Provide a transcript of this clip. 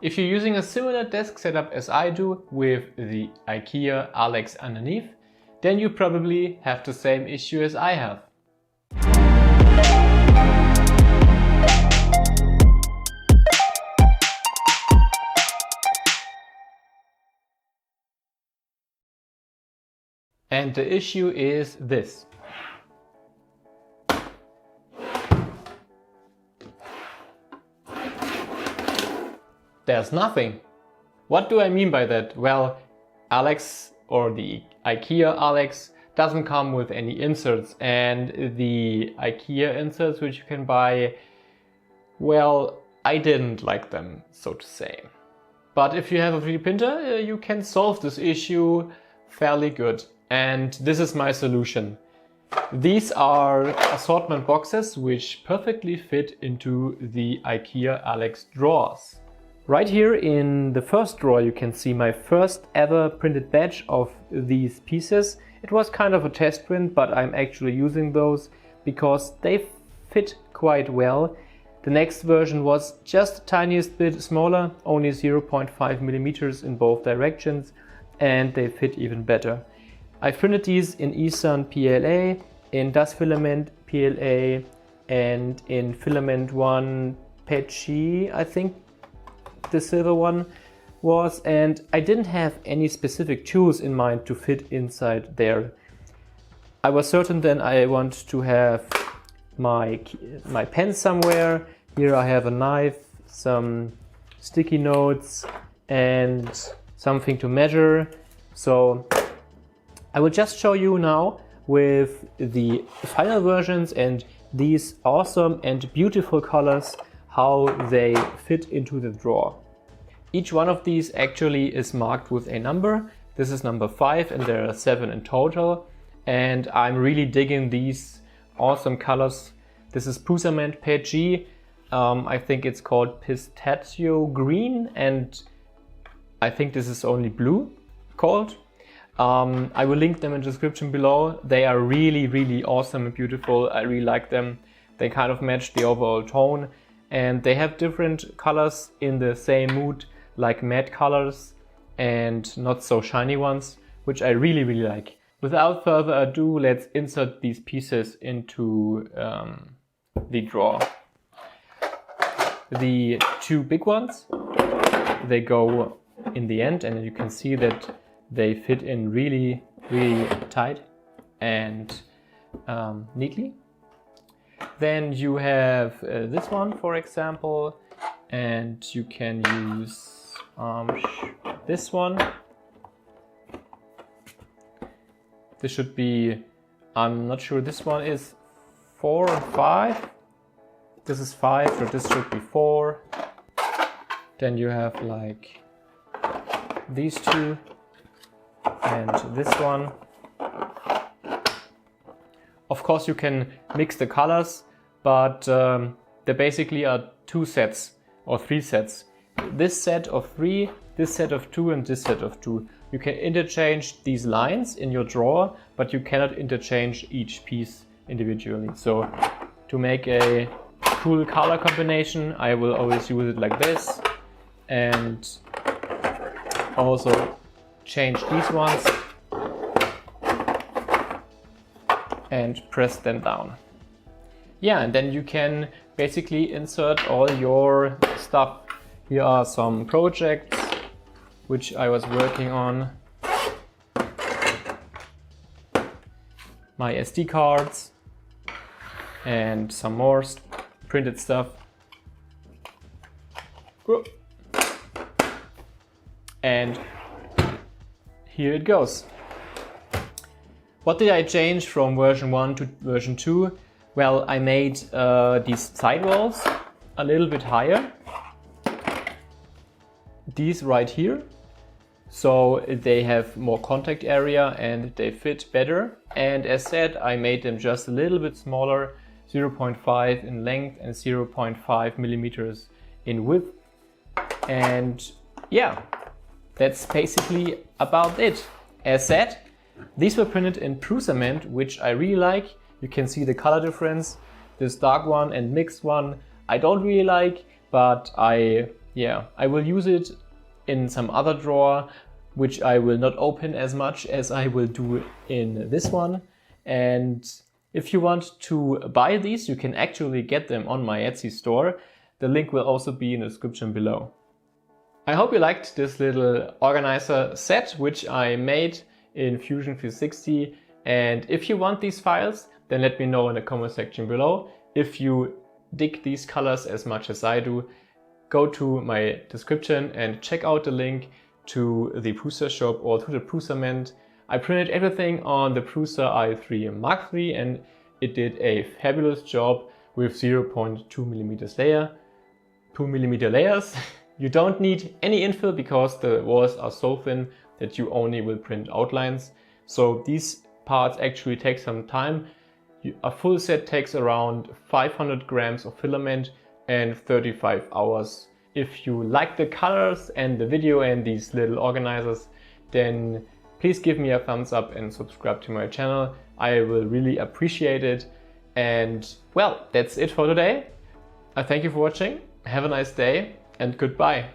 If you're using a similar desk setup as I do with the IKEA Alex underneath, then you probably have the same issue as I have. And the issue is this. There's nothing. What do I mean by that? Well, Alex, or the IKEA Alex, doesn't come with any inserts, and the IKEA inserts which you can buy, well, I didn't like them, so to say. But if you have a 3D printer, you can solve this issue fairly good. And this is my solution. These are assortment boxes which perfectly fit into the IKEA Alex drawers. Right here in the first drawer you can see my first ever printed batch of these pieces. It was kind of a test print, but I'm actually using those because they fit quite well. The next version was just the tiniest bit smaller, only 0.5 millimeters in both directions, and they fit even better. I printed these in Esun PLA, in Esun Filament PLA, and in Filament 1 PG, I think the silver one was, and I didn't have any specific tools in mind to fit inside there. I was certain then I want to have my pen somewhere. Here I have a knife, some sticky notes, and something to measure. So I will just show you now with the final versions and these awesome and beautiful colors how they fit into the drawer. Each one of these actually is marked with a number. This is number 5 and there are 7 in total. And I'm really digging these awesome colors. This is Prusament PG. I think it's called Pistachio Green, and I think this is only blue called. I will link them in the description below. They are really awesome and beautiful. I really like them. They kind of match the overall tone, and they have different colors in the same mood, like matte colors and not so shiny ones, which I really like. Without further ado, let's insert these pieces into the drawer. The two big ones, they go in the end, and you can see that they fit in really tight and neatly. Then you have this one, for example, and you can use this one. This should be, I'm not sure, this one is 4 and 5. This is 5, so this should be 4. Then you have like these two and this one. Of course you can mix the colors, but there basically are 2 sets or 3 sets. This set of 3, this set of 2 and this set of 2. You can interchange these lines in your drawer, but you cannot interchange each piece individually. So to make a cool color combination, I will always use it like this, and also change these ones and press them down. Yeah, and then you can basically insert all your stuff. Here are some projects which I was working on, my SD cards, and some more printed stuff. And here it goes. What did I change from version 1 to version 2? Well, I made these sidewalls a little bit higher. These right here. So they have more contact area and they fit better. And as said, I made them just a little bit smaller, 0.5 in length and 0.5 millimeters in width. And yeah, that's basically about it. As said, these were printed in Prusament, which I really like. You can see the color difference. This dark one and mixed one I don't really like, but I yeah, I will use it in some other drawer, which I will not open as much as I will do in this one. And if you want to buy these, you can actually get them on my Etsy store. The link will also be in the description below. I hope you liked this little organizer set, which I made in Fusion 360. And if you want these files, then let me know in the comment section below. If you dig these colors as much as I do, go to my description and check out the link to the Prusa shop or to the Prusament. I printed everything on the Prusa i3 Mark III and it did a fabulous job with 0.2mm layer, 2mm layers. You don't need any infill because the walls are so thin that you only will print outlines. So these parts actually take some time. A full set takes around 500 grams of filament and 35 hours. If you like the colors and the video and these little organizers, then please give me a thumbs up and subscribe to my channel. I will really appreciate it. And well, that's it for today. I thank you for watching. Have a nice day and goodbye.